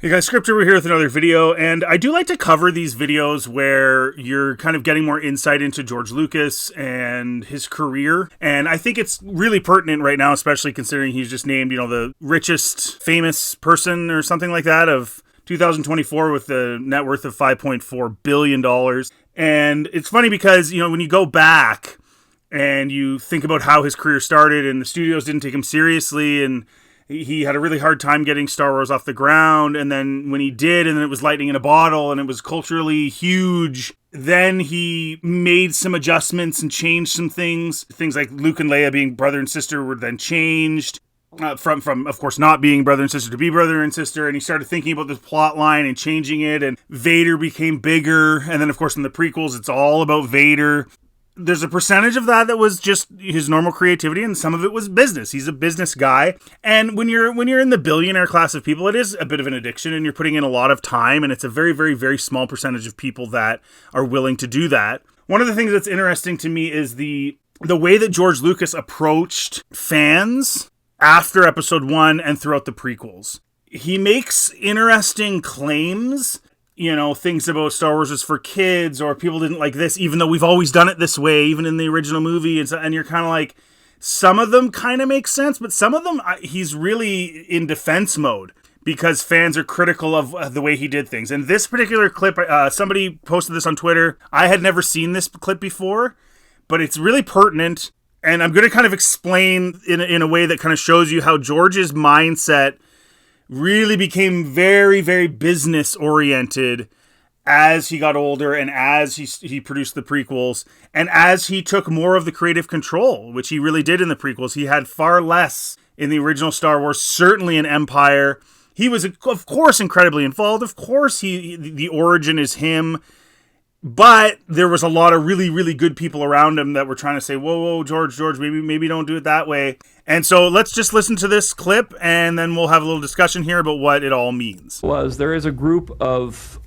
Hey guys, Scripture, we're here with another video, and I do like to cover these videos where you're kind of getting more insight into George Lucas and his career, and I think it's really pertinent right now, especially considering he's just named, the richest famous person or something like that of 2024 with a net worth of $5.4 billion. And it's funny because, when you go back and you think about how his career started and the studios didn't take him seriously and he had a really hard time getting Star Wars off the ground, and then when he did, and then it was lightning in a bottle, and it was culturally huge, then he made some adjustments and changed some things. Things like Luke and Leia being brother and sister were then changed, from of course, not being brother and sister to be brother and sister, and he started thinking about this plot line and changing it, and Vader became bigger, and then, of course, in the prequels, it's all about Vader. There's a percentage of that was just his normal creativity, and some of it was business. He's a business guy. And when you're in the billionaire class of people, it is a bit of an addiction, and you're putting in a lot of time, and it's a very, very, very small percentage of people that are willing to do that. One of the things that's interesting to me is the way that George Lucas approached fans after Episode 1 and throughout the prequels. He makes interesting claims, things about Star Wars is for kids, or people didn't like this, even though we've always done it this way, even in the original movie. And you're kind of like, some of them kind of make sense, but some of them, he's really in defense mode because fans are critical of the way he did things. And this particular clip, somebody posted this on Twitter. I had never seen this clip before, but it's really pertinent. And I'm going to kind of explain in a way that kind of shows you how George's mindset really became very, very business-oriented as he got older and as he produced the prequels, and as he took more of the creative control, which he really did in the prequels. He had far less in the original Star Wars, certainly in Empire. He was, of course, incredibly involved. Of course, the origin is him. But there was a lot of really, really good people around him that were trying to say, whoa, George, maybe don't do it that way. And so let's just listen to this clip, and then we'll have a little discussion here about what it all means. There is a group of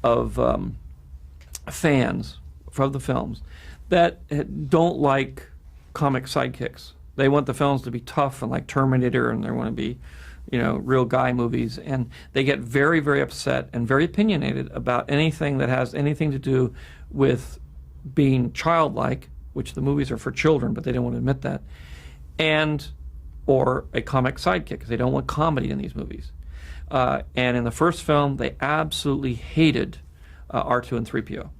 fans from the films that don't like comic sidekicks. They want the films to be tough and like Terminator, and they want to be, real guy movies. And they get very, very upset and very opinionated about anything that has anything to do with being childlike, which the movies are for children, but they don't want to admit that, or a comic sidekick, because they don't want comedy in these movies. And in the first film, they absolutely hated R2 and 3PO.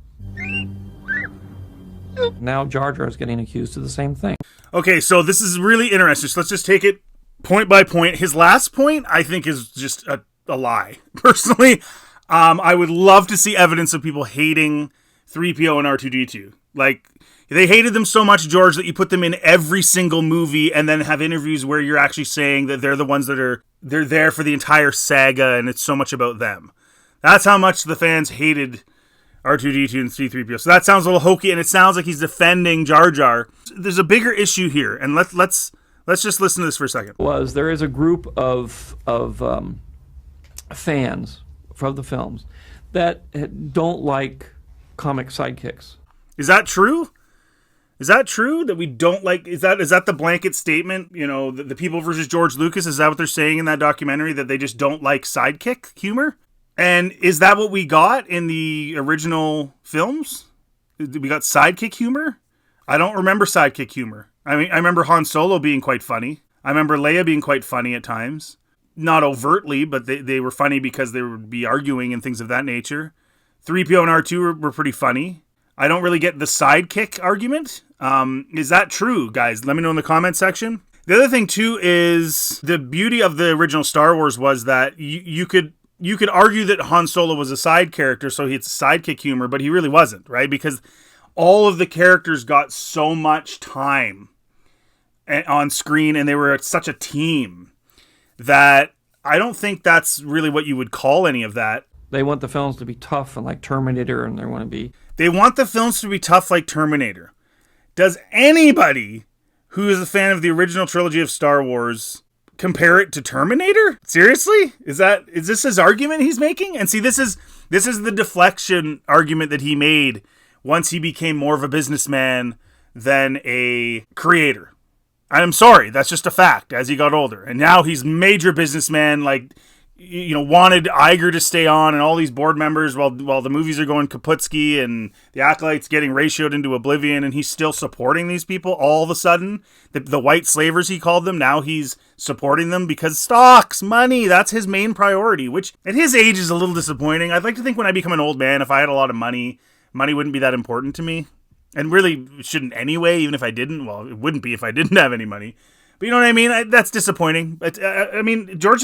Now Jar Jar is getting accused of the same thing. Okay, so this is really interesting. So let's just take it point by point. His last point, I think, is just a lie. Personally, I would love to see evidence of people hating 3PO and R2-D2. Like, they hated them so much, George, that you put them in every single movie and then have interviews where you're actually saying that they're the ones they're there for the entire saga and it's so much about them. That's how much the fans hated R2-D2 and C-3PO. So that sounds a little hokey, and it sounds like he's defending Jar Jar. There's a bigger issue here, and let's just listen to this for a second. There is a group of fans from the films that don't like comic sidekicks. Is that true? Is that true that we don't like? Is that the blanket statement? The people versus George Lucas. Is that what they're saying in that documentary, that they just don't like sidekick humor? And is that what we got in the original films? We got sidekick humor? I don't remember sidekick humor. I mean, I remember Han Solo being quite funny. I remember Leia being quite funny at times. Not overtly, but they were funny because they would be arguing and things of that nature. 3PO and R2 were pretty funny. I don't really get the sidekick argument. Is that true, guys? Let me know in the comment section. The other thing, too, is the beauty of the original Star Wars was that you could argue that Han Solo was a side character, so it's sidekick humor, but he really wasn't, right? Because all of the characters got so much time on screen, and they were such a team that I don't think that's really what you would call any of that. They want the films to be tough and like Terminator, and They want the films to be tough like Terminator. Does anybody who is a fan of the original trilogy of Star Wars compare it to Terminator? Seriously? Is this his argument he's making? And see, this is the deflection argument that he made once he became more of a businessman than a creator. I'm sorry, that's just a fact as he got older. And now he's major businessman, like wanted Iger to stay on and all these board members while the movies are going Kaputski and the Acolytes getting ratioed into oblivion, and he's still supporting these people all of a sudden. The white slavers, he called them, now he's supporting them because stocks, money, that's his main priority, which at his age is a little disappointing. I'd like to think when I become an old man, if I had a lot of money wouldn't be that important to me. And really, it shouldn't anyway, even if I didn't. Well, it wouldn't be if I didn't have any money. But you know what I mean? That's disappointing. But, George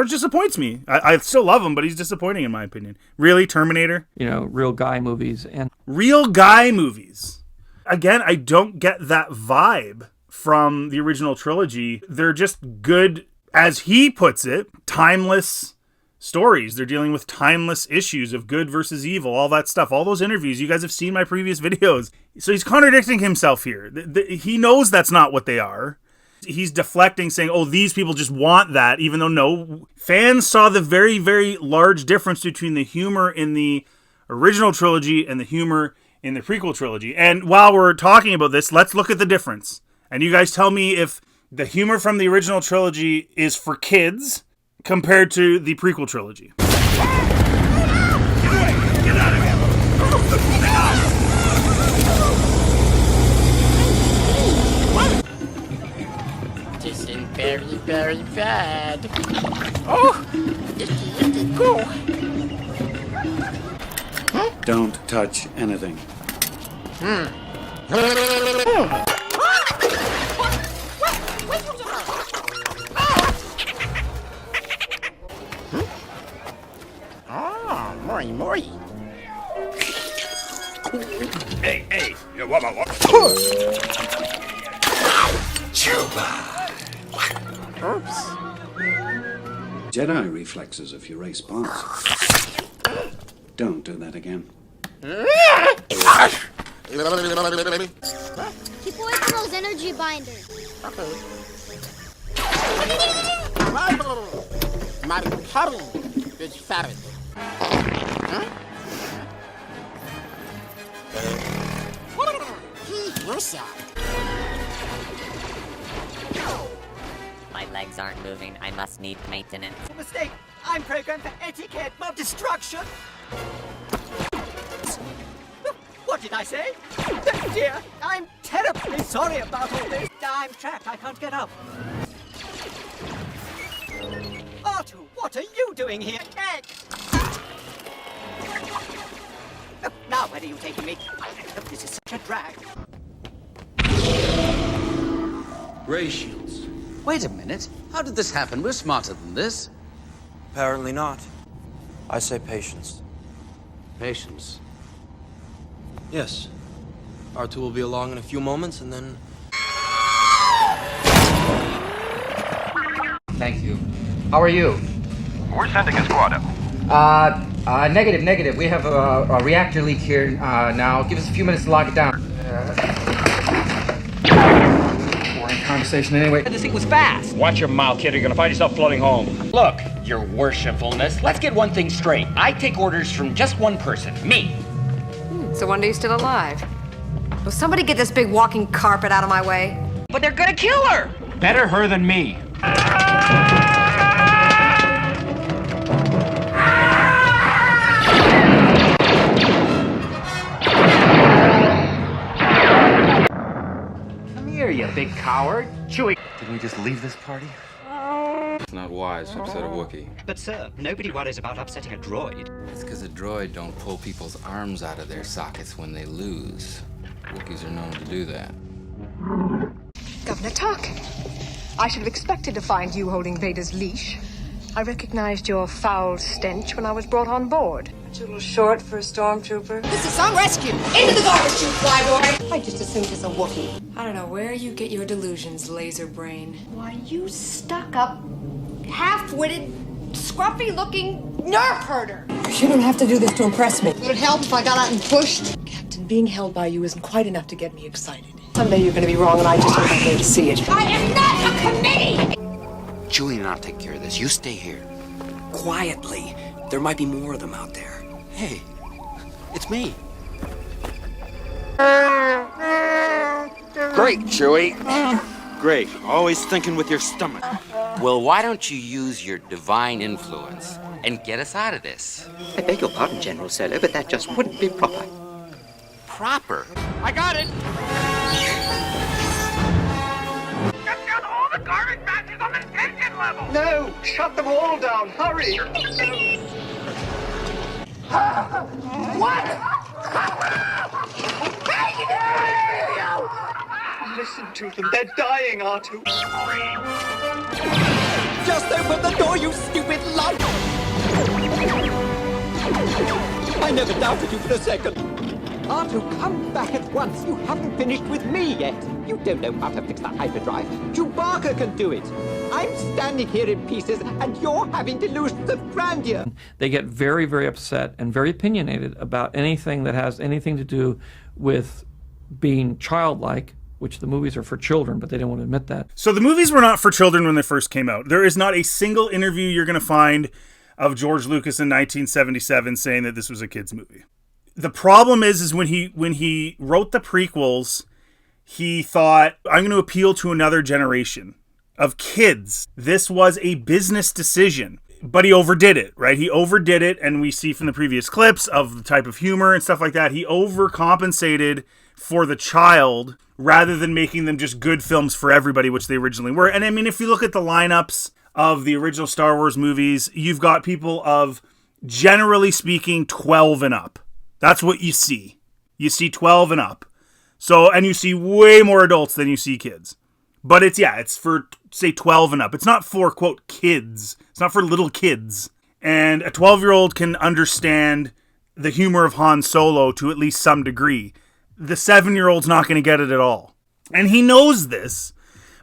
disappoints me. I still love him, but he's disappointing in my opinion. Really, Terminator? Real guy movies. And real guy movies. Again, I don't get that vibe from the original trilogy. They're just good, as he puts it, timeless stories. They're dealing with timeless issues of good versus evil, all that stuff. All those interviews, you guys have seen my previous videos. So he's contradicting himself here. He knows that's not what they are. He's deflecting, saying, oh, these people just want that, even though no. Fans saw the very, very large difference between the humor in the original trilogy and the humor in the prequel trilogy. And while we're talking about this, let's look at the difference. And you guys tell me if the humor from the original trilogy is for kids compared to the prequel trilogy. Get out of here! This is very, very bad. Oh! Go! Huh? Don't touch anything. Mori. Hey. What? Chuba. Oops. Jedi reflexes if you race parts. Don't do that again. Keep away from those energy binders. Okay. My is fat. My legs aren't moving. I must need maintenance. Mistake. I'm programmed for etiquette, not destruction. What did I say? Oh dear, I'm terribly sorry about all this. I'm trapped. I can't get up. R2, what are you doing here? Egg! Now, where are you taking me? This is such a drag. Ray shields. Wait a minute. How did this happen? We're smarter than this. Apparently not. I say patience. Patience. Yes. R2 will be along in a few moments, and then... Thank you. How are you? We're sending a squad up. Negative. We have a reactor leak here now. Give us a few minutes to lock it down. Boring conversation anyway. This thing was fast. Watch your mouth, kid. You're gonna find yourself floating home. Look, your worshipfulness, let's get one thing straight. I take orders from just one person, me. So one day you're still alive. Will somebody get this big walking carpet out of my way? But they're gonna kill her! Better her than me. Come here, you big coward. Chewie. Didn't we just leave this party? It's not wise to upset a Wookiee. But sir, nobody worries about upsetting a droid. It's because a droid don't pull people's arms out of their sockets when they lose. Wookiees are known to do that. Governor Tarkin, I should have expected to find you holding Vader's leash. I recognized your foul stench when I was brought on board. It's a little short for a stormtrooper. This is some rescue! Into the garbage chute, flyboy! I just assumed it's a Wookiee. I don't know where you get your delusions, laser brain. Why, you stuck-up, half-witted, scruffy-looking nerf herder! You shouldn't have to do this to impress me. Would it help if I got out and pushed? Captain, being held by you isn't quite enough to get me excited. Someday you're going to be wrong, and I just hope I'm there to see it. I am not a committee! Chewie and I'll take care of this. You stay here. Quietly. There might be more of them out there. Hey, it's me. Great, Chewie. Great. Always thinking with your stomach. Well, why don't you use your divine influence and get us out of this? I beg your pardon, General Solo, but that just wouldn't be proper. Proper? I got it! Shut down all the garbage matches on the tension level! No! Shut them all down! Hurry! What? Listen to them. They're dying, R2. Just open the door, you stupid lump! I never doubted you for a second. R2, come back at once. You haven't finished with me yet. You don't know how to fix the hyperdrive. Chewbacca can do it. I'm standing here in pieces, and you're having delusions of grandeur. They get very, very upset and very opinionated about anything that has anything to do with being childlike, which the movies are for children, but they don't want to admit that. So the movies were not for children when they first came out. There is not a single interview you're going to find of George Lucas in 1977 saying that this was a kid's movie. The problem is when he wrote the prequels, he thought, I'm going to appeal to another generation of kids. This was a business decision, but he overdid it, right? He overdid it, and we see from the previous clips of the type of humor and stuff like that, he overcompensated for the child rather than making them just good films for everybody, which they originally were. And I mean, if you look at the lineups of the original Star Wars movies, you've got people of, generally speaking, 12 and up. That's what you see. You see 12 and up. So, and you see way more adults than you see kids. But it's for, say, 12 and up. It's not for, quote, kids. It's not for little kids. And a 12-year-old can understand the humor of Han Solo to at least some degree. The 7-year-old's not going to get it at all. And he knows this,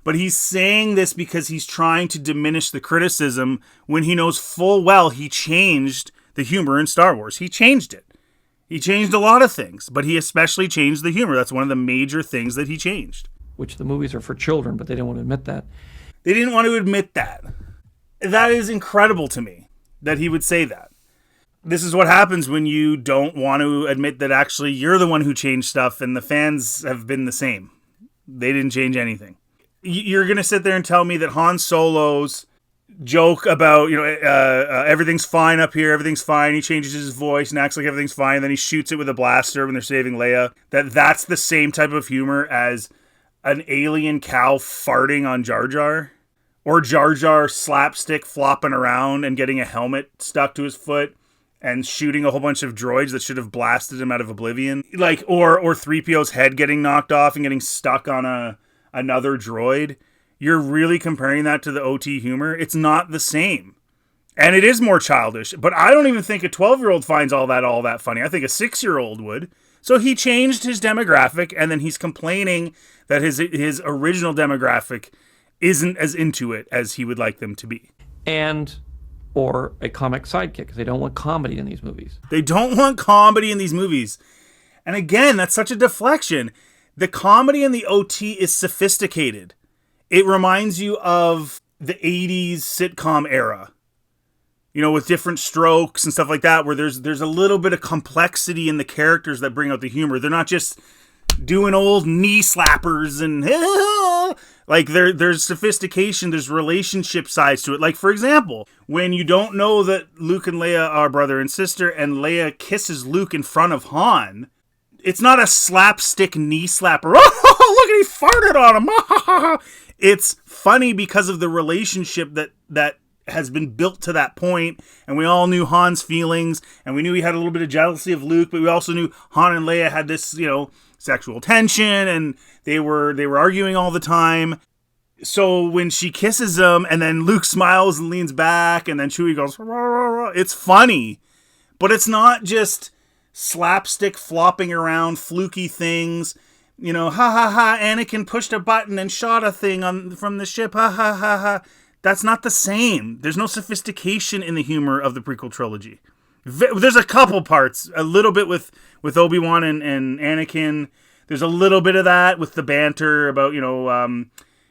but he's saying this because he's trying to diminish the criticism when he knows full well he changed the humor in Star Wars. He changed it. He changed a lot of things, but he especially changed the humor. That's one of the major things that he changed. Which the movies are for children, but they don't want to admit that. They didn't want to admit that. That is incredible to me, that he would say that. This is what happens when you don't want to admit that actually you're the one who changed stuff and the fans have been the same. They didn't change anything. You're going to sit there and tell me that Han Solo's joke about, everything's fine up here, everything's fine. He changes his voice and acts like everything's fine. And then he shoots it with a blaster when they're saving Leia. That's the same type of humor as an alien cow farting on Jar Jar. Or Jar Jar slapstick flopping around and getting a helmet stuck to his foot and shooting a whole bunch of droids that should have blasted him out of oblivion. Or 3PO's head getting knocked off and getting stuck on another droid. You're really comparing that to the OT humor? It's not the same. And it is more childish. But I don't even think a 12-year-old finds all that funny. I think a 6-year-old would. So he changed his demographic, and then he's complaining that his original demographic isn't as into it as he would like them to be. Or a comic sidekick, because they don't want comedy in these movies. They don't want comedy in these movies. And again, that's such a deflection. The comedy in the OT is sophisticated. It reminds you of the 80s sitcom era. With different strokes and stuff like that, where there's a little bit of complexity in the characters that bring out the humor. They're not just doing old knee slappers and there's sophistication, there's relationship sides to it. Like, for example, when you don't know that Luke and Leia are brother and sister and Leia kisses Luke in front of Han, it's not a slapstick knee slapper. Oh, look, he farted on him. It's funny because of the relationship that has been built to that point, and we all knew Han's feelings, and we knew he had a little bit of jealousy of Luke, but we also knew Han and Leia had this, sexual tension, and they were arguing all the time. So when she kisses him, and then Luke smiles and leans back, and then Chewie goes, rah, rah, rah, it's funny, but it's not just slapstick flopping around fluky things. Ha ha ha, Anakin pushed a button and shot a thing from the ship, ha ha ha ha. That's not the same. There's no sophistication in the humor of the prequel trilogy. There's a couple parts, a little bit with Obi-Wan and Anakin. There's a little bit of that with the banter about,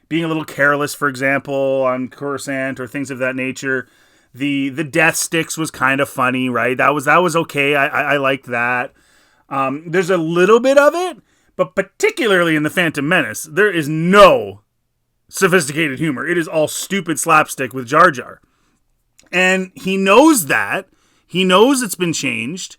being a little careless, for example, on Coruscant or things of that nature. The death sticks was kind of funny, right? That was okay. I liked that. There's a little bit of it, but particularly in The Phantom Menace, there is no sophisticated humor. It is all stupid slapstick with Jar Jar. And he knows that. He knows it's been changed.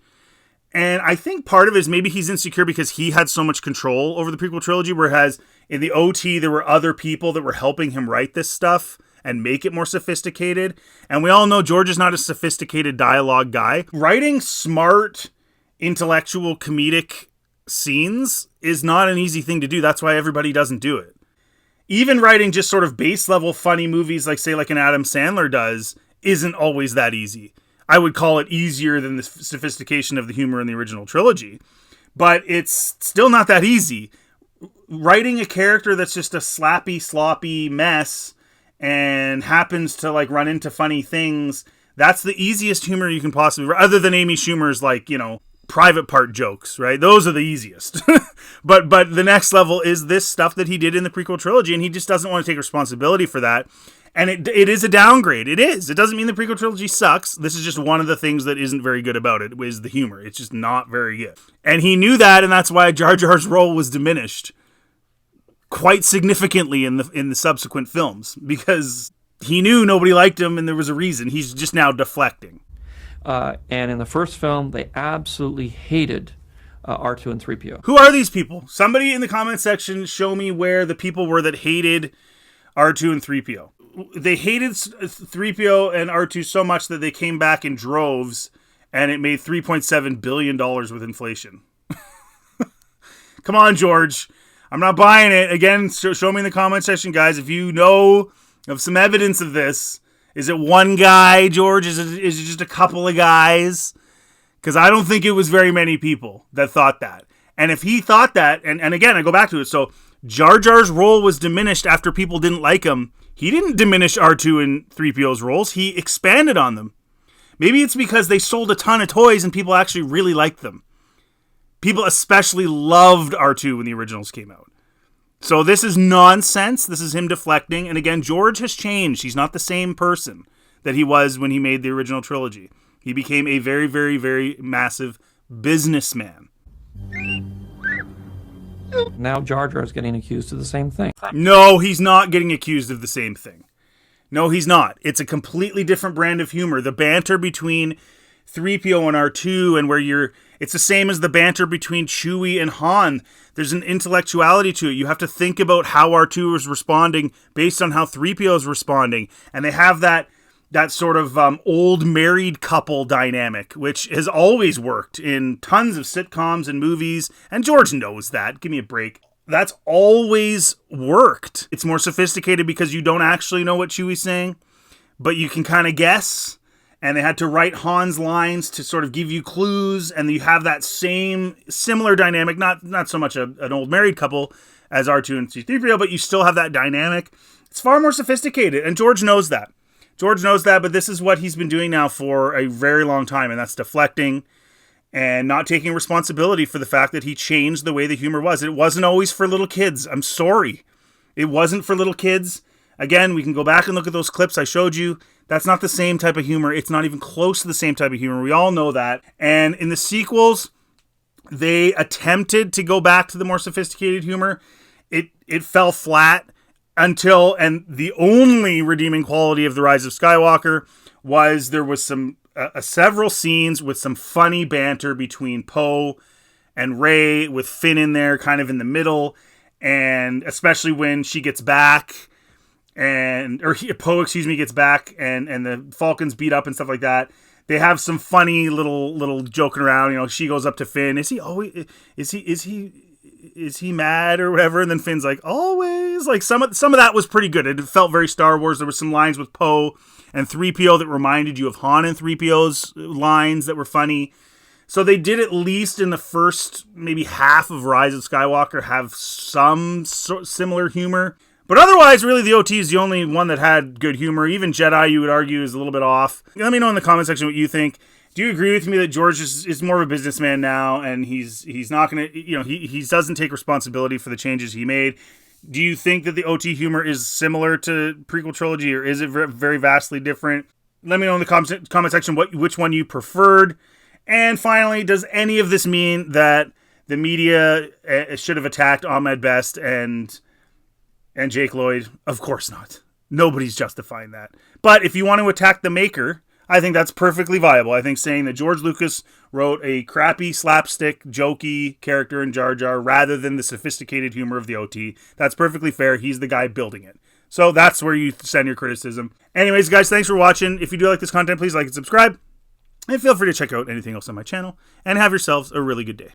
And I think part of it is maybe he's insecure because he had so much control over the prequel trilogy, whereas in the OT, there were other people that were helping him write this stuff and make it more sophisticated. And we all know George is not a sophisticated dialogue guy. Writing smart, intellectual, comedic scenes is not an easy thing to do. That's why everybody doesn't do it. Even writing just sort of base level funny movies like, say, like an Adam Sandler does isn't always that easy. I would call it easier than the sophistication of the humor in the original trilogy, but it's still not that easy. Writing a character that's just a slappy, sloppy mess and happens to like run into funny things, that's the easiest humor you can possibly, other than Amy Schumer's like, you know, private part jokes, right? Those are the easiest. but the next level is this stuff that he did in the prequel trilogy, and he just doesn't want to take responsibility for that. And it is a downgrade. It is. It doesn't mean the prequel trilogy sucks. This is just one of the things that isn't very good about it, is the humor. It's just not very good. And he knew that, and that's why Jar Jar's role was diminished quite significantly in the subsequent films, because he knew nobody liked him, and there was a reason. He's just now deflecting. And in the first film, they absolutely hated R2 and 3PO. Who are these people? Somebody in the comment section show me where the people were that hated R2 and 3PO. They hated 3PO and R2 so much that they came back in droves, and it made $3.7 billion with inflation. Come on, George. I'm not buying it. Again, show me in the comment section, guys, if you know of some evidence of this. Is it one guy, George? Is it just a couple of guys? Because I don't think it was very many people that thought that. And if he thought that, and again, I go back to it, so Jar Jar's role was diminished after people didn't like him. He didn't diminish R2 and 3PO's roles. He expanded on them. Maybe it's because they sold a ton of toys and people actually really liked them. People especially loved R2 when the originals came out. So this is nonsense. This is him deflecting. And again, George has changed. He's not the same person that he was when he made the original trilogy. He became a very, very, very massive businessman. Now Jar Jar is getting accused of the same thing. No, he's not getting accused of the same thing. No, he's not. It's a completely different brand of humor. The banter between 3PO and R2 and where it's the same as the banter between Chewie and Han. There's an intellectuality to it. You have to think about how R2 is responding based on how 3PO is responding. And they have that sort of old married couple dynamic, which has always worked in tons of sitcoms and movies. And George knows that. Give me a break. That's always worked. It's more sophisticated because you don't actually know what Chewie's saying, but you can kind of guess. And they had to write Han's lines to sort of give you clues, and you have that similar dynamic, not so much an old married couple as R2 and C-3PO, but you still have that dynamic. It's far more sophisticated, and George knows that. George knows that, but this is what he's been doing now for a very long time, and that's deflecting and not taking responsibility for the fact that he changed the way the humor was. It wasn't always for little kids. I'm sorry. It wasn't for little kids. Again, we can go back and look at those clips I showed you. That's not the same type of humor. It's not even close to the same type of humor. We all know that. And in the sequels, they attempted to go back to the more sophisticated humor. It fell flat until, and the only redeeming quality of The Rise of Skywalker was there was several scenes with some funny banter between Poe and Rey, with Finn in there kind of in the middle, and especially when she gets back Poe gets back and the Falcons beat up and stuff like that. They have some funny little joking around. You know, she goes up to Finn. Is he mad or whatever? And then Finn's like, always. Like some of that was pretty good. It felt very Star Wars. There were some lines with Poe and 3PO that reminded you of Han and 3PO's lines that were funny. So they did, at least in the first maybe half of Rise of Skywalker, have some similar humor. But otherwise, really, the OT is the only one that had good humor. Even Jedi, you would argue, is a little bit off. Let me know in the comment section what you think. Do you agree with me that George is more of a businessman now, and he's not going to, he doesn't take responsibility for the changes he made? Do you think that the OT humor is similar to prequel trilogy, or is it very vastly different? Let me know in the comment section which one you preferred. And finally, does any of this mean that the media should have attacked Ahmed Best and And Jake Lloyd, of course not. Nobody's justifying that. But if you want to attack the maker, I think that's perfectly viable. I think saying that George Lucas wrote a crappy, slapstick, jokey character in Jar Jar rather than the sophisticated humor of the OT, that's perfectly fair. He's the guy building it. So that's where you send your criticism. Anyways, guys, thanks for watching. If you do like this content, please like and subscribe. And feel free to check out anything else on my channel. And have yourselves a really good day.